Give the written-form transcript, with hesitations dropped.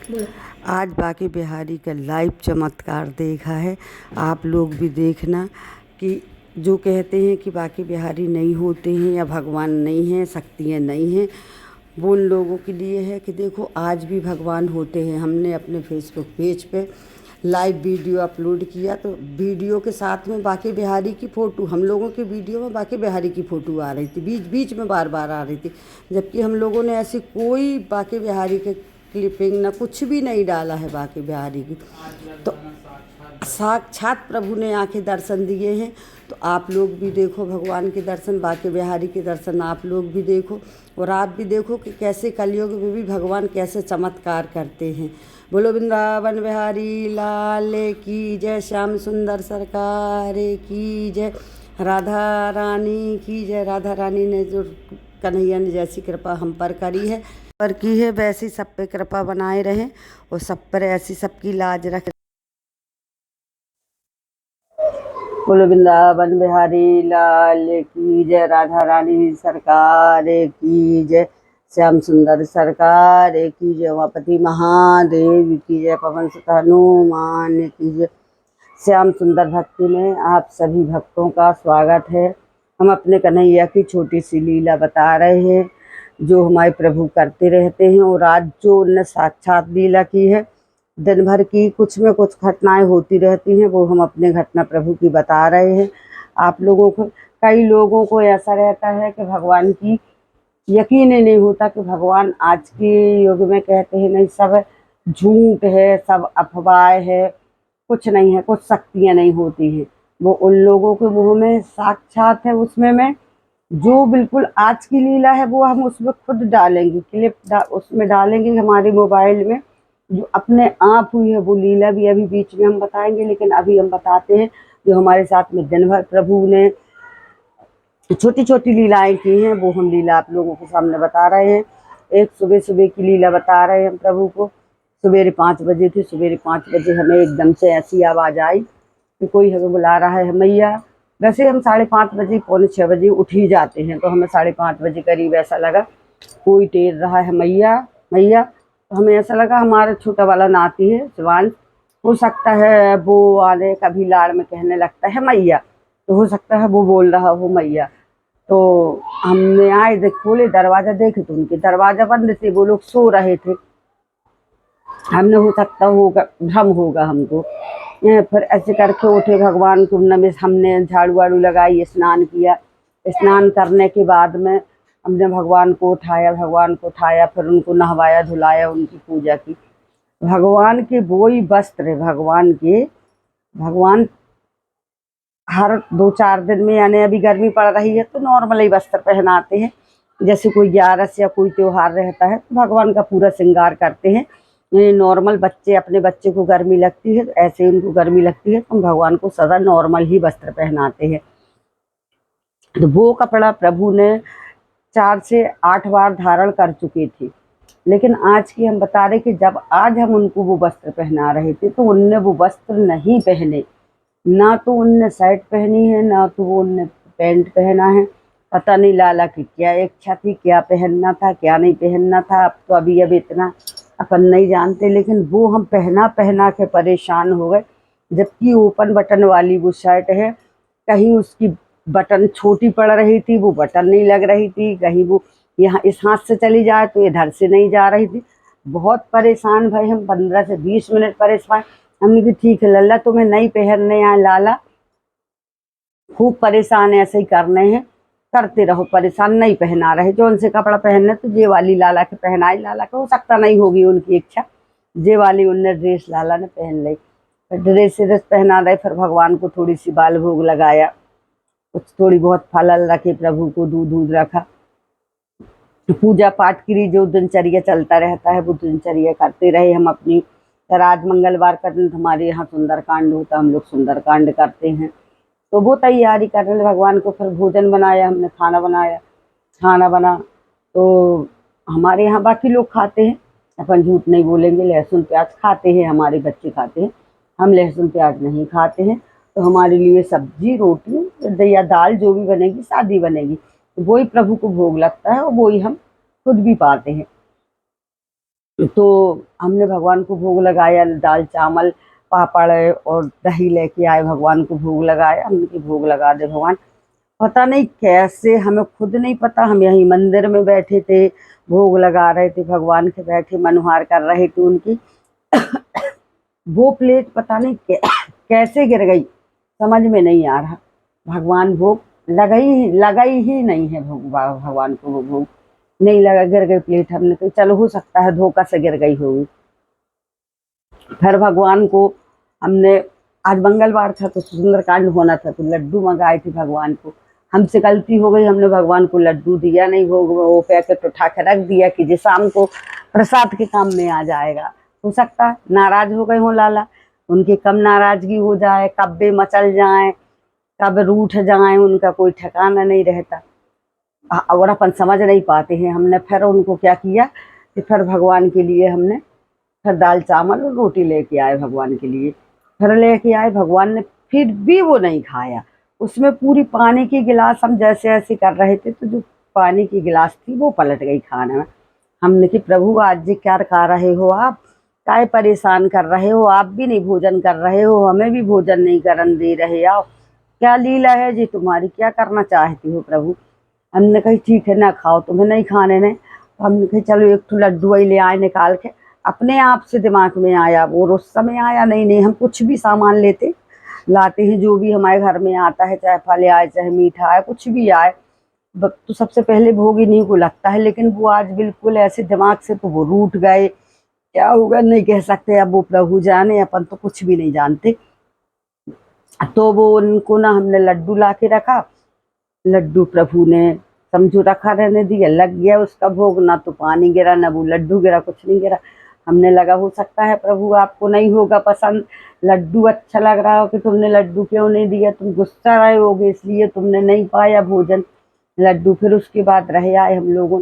आज बांके बिहारी का लाइव चमत्कार देखा है। आप लोग भी देखना कि जो कहते हैं कि बांके बिहारी नहीं होते हैं या भगवान नहीं हैं, शक्तियाँ नहीं हैं, वो उन लोगों के लिए है कि देखो आज भी भगवान होते हैं। हमने अपने फेसबुक पेज पे लाइव वीडियो अपलोड किया तो वीडियो के साथ में बांके बिहारी की फ़ोटो, हम लोगों के वीडियो में बांके बिहारी की फ़ोटो आ रही थी, बीच बीच में बार बार आ रही थी, जबकि हम लोगों ने ऐसी कोई बांके बिहारी के क्लिपिंग ना कुछ भी नहीं डाला है बांके बिहारी की। तो साक्षात प्रभु ने आके दर्शन दिए हैं। तो आप लोग भी देखो भगवान के दर्शन, बांके बिहारी के दर्शन आप लोग भी देखो, और आप भी देखो कि कैसे कलयुग में भी भगवान कैसे चमत्कार करते हैं। बोलो वृंदावन बिहारी लाल की जय, श्याम सुंदर सरकार की जय, राधा रानी की जय। राधा रानी ने जो कन्हैया ने जैसी कृपा हम पर करी है, पर की है, वैसी सब पे कृपा बनाए रहे और सब पर ऐसी सबकी लाज रखे। बोलो वृंदावन बिहारी लाल की जय, राधा रानी सरकार की जय, श्याम सुंदर सरकार की जय, उमापति महादेव की जय, पवन सुत हनुमान की जय। श्याम सुंदर भक्ति में आप सभी भक्तों का स्वागत है। हम अपने कन्हैया की छोटी सी लीला बता रहे हैं जो हमारे प्रभु करते रहते हैं, और आज जो उनने साक्षात लीला की है, दिन भर की कुछ में कुछ घटनाएं होती रहती हैं, वो हम अपने घटना प्रभु की बता रहे हैं आप लोगों को। कई लोगों को ऐसा रहता है कि भगवान की यकीन ही नहीं होता कि भगवान आज के युग में, कहते हैं नहीं सब झूठ है, सब अफवाह है, कुछ नहीं है, कुछ शक्तियाँ नहीं होती हैं। वो उन लोगों के मुँह में साक्षात है। उसमें मैं जो बिल्कुल आज की लीला है वो हम उसमें खुद डालेंगे, क्लिप उसमें डालेंगे हमारे मोबाइल में, जो अपने आप हुई है वो लीला भी अभी बीच में हम बताएंगे। लेकिन अभी हम बताते हैं जो हमारे साथ में दिन भर प्रभु ने छोटी छोटी लीलाएं की हैं, वो हम लीला आप लोगों के सामने बता रहे हैं। एक सुबह सुबह की लीला बता रहे हैं हम प्रभु को। सवेरे 5 बजे थी, सवेरे 5 बजे हमें एकदम से ऐसी आवाज़ आई कि कोई हमें बुला रहा है मैया। वैसे हम 5:30 बजे, पौने 6 बजे उठ ही जाते हैं, तो हमें 5:30 बजे करीब ऐसा लगा कोई टेर रहा है मैया मैया। तो हमें ऐसा लगा हमारा छोटा वाला नाती है शिवांश, हो सकता है वो आने कभी लाड़ में कहने लगता है मैया, तो हो सकता है वो बोल रहा हो मैया। तो हमने आए देख, खोले दरवाज़ा, देखे तो उनके दरवाज़ा बंद थे, वो लोग सो रहे थे। हमने हो सकता होगा भ्रम होगा हमको। फिर ऐसे करके उठे, भगवान को हमने झाड़ू वाड़ू लगाई, स्नान किया। स्नान करने के बाद में हमने भगवान को उठाया, फिर उनको नहवाया धुलाया, उनकी पूजा की। भगवान के वही वस्त्र, भगवान हर 2-4 दिन में, यानी अभी गर्मी पड़ रही है तो नॉर्मल ही वस्त्र पहनाते हैं। जैसे कोई 11 या कोई त्योहार रहता है तो भगवान का पूरा श्रृंगार करते हैं। नॉर्मल बच्चे, अपने बच्चे को गर्मी लगती है तो ऐसे उनको गर्मी लगती है, तो हम भगवान को सदा नॉर्मल ही वस्त्र पहनाते हैं। तो वो कपड़ा प्रभु ने 4 से 8 बार धारण कर चुके थे। लेकिन आज की हम बता रहे कि जब आज हम उनको वो वस्त्र पहना रहे थे तो उनने वो वस्त्र नहीं पहने, ना तो उनने शर्ट पहनी है, ना तो वो उनने पैंट पहना है। पता नहीं लाला की क्या इच्छा थी, क्या पहनना था क्या नहीं पहनना था, अब तो अभी इतना अपन नहीं जानते। लेकिन वो हम पहना पहना के परेशान हो गए। जबकि ओपन बटन वाली वो शर्ट है, कहीं उसकी बटन छोटी पड़ रही थी, वो बटन नहीं लग रही थी, कहीं वो यहाँ इस हाथ से चली जाए तो इधर से नहीं जा रही थी। बहुत परेशान भाई हम, 15 से 20 मिनट परेशान। हमने कहा ठीक है लल्ला, तुम्हें नहीं पहनने आए, लाला खूब परेशान ऐसे ही करने हैं, करते रहो परेशान, नहीं पहना रहे। जो उनसे कपड़ा पहनने तो जे वाली लाला के पहनाई, लाला को हो सकता नहीं होगी उनकी इच्छा, जे वाली उनने ड्रेस लाला ने पहन ली। फिर ड्रेस पहना रहे, फिर भगवान को थोड़ी सी बाल भोग लगाया, कुछ थोड़ी बहुत फल रखे, प्रभु को दूध रखा, पूजा पाठ की जो दिनचर्या चलता रहता है वो दिनचर्या करते रहे हम अपनी। फिर आज मंगलवार का दिन हमारे यहाँ सुंदरकांड होता, हम लोग सुंदरकांड करते हैं, तो वो तैयारी करने लगे भगवान को। फिर भोजन बनाया हमने, खाना बना तो हमारे यहाँ बाकी लोग खाते हैं, अपन झूठ नहीं बोलेंगे, लहसुन प्याज खाते हैं, हमारे बच्चे खाते हैं, हम लहसुन प्याज नहीं खाते हैं। तो हमारे लिए सब्जी रोटी या दाल जो भी बनेगी सादी बनेगी, तो वही प्रभु को भोग लगता है और वही हम खुद भी पाते हैं। तो हमने भगवान को भोग लगाया, दाल चावल पापड़ और दही लेके आए, भगवान को भोग लगाया। हमने कि भोग लगा दे भगवान। पता नहीं कैसे, हमें खुद नहीं पता, हम यहीं मंदिर में बैठे थे, भोग लगा रहे थे भगवान के, बैठे मनुहार कर रहे थे उनकी। वो प्लेट पता नहीं कैसे गिर गई, समझ में नहीं आ रहा। भगवान भोग लगाई ही नहीं है भगवान को, वो भोग नहीं लगा, गिर गई प्लेट। हमने कहा चलो हो सकता है धोखा से गिर गई होगी। फिर भगवान को हमने, आज मंगलवार था तो सुंदरकांड होना था, तो लड्डू मंगाए थे भगवान को। हमसे गलती हो गई, हमने भगवान को लड्डू दिया नहीं, वो पैकेट उठा के रख दिया कि जो शाम को प्रसाद के काम में आ जाएगा। हो सकता है नाराज हो गए हो लाला, उनकी कम नाराजगी हो जाए, कब बे मचल जाए, कब रूठ जाए, उनका कोई ठिकाना नहीं रहता। और अपन समझ नहीं पाते हैं। हमने फिर उनको क्या किया कि फिर भगवान के लिए हमने फिर दाल चावल और रोटी लेके आए भगवान के लिए। फिर लेके आए, भगवान ने फिर भी वो नहीं खाया। उसमें पूरी पानी की गिलास, हम जैसे ऐसे कर रहे थे तो जो पानी की गिलास थी वो पलट गई खाने में। हमने कि प्रभु आज जी क्या खा रहे हो आप, काय परेशान कर रहे हो, आप भी नहीं भोजन कर रहे हो, हमें भी भोजन नहीं करन दे रहे, आओ क्या लीला है जी तुम्हारी, क्या करना चाहती हो प्रभु। हमने कही ठीक है ना खाओ, तुम्हें नहीं खाने ने। तो हमने कही चलो एक तो लड्डू ही ले आए निकाल के। अपने आप से दिमाग में आया, वो उस समय आया नहीं। नहीं, हम कुछ भी सामान लाते हैं, जो भी हमारे घर में आता है, चाहे फल आए चाहे मीठा आए कुछ भी आए, तो सबसे पहले भोग इन्हीं को लगता है। लेकिन वो आज बिल्कुल ऐसे दिमाग से तो वो रूठ गए, क्या होगा नहीं कह सकते, अब वो प्रभु जाने, अपन तो कुछ भी नहीं जानते। तो वो उनको ना हमने लड्डू ला के रखा, लड्डू प्रभु ने समझो रखा रहने दिया, लग गया उसका भोग, ना तो पानी गिरा ना वो लड्डू गिरा, कुछ नहीं गिरा। हमने लगा हो सकता है प्रभु आपको नहीं होगा पसंद, लड्डू अच्छा लग रहा हो कि तुमने लड्डू क्यों नहीं दिया, तुम गुस्सा रहे होगे इसलिए तुमने नहीं पाया भोजन लड्डू। फिर उसके बाद रह आए हम लोगों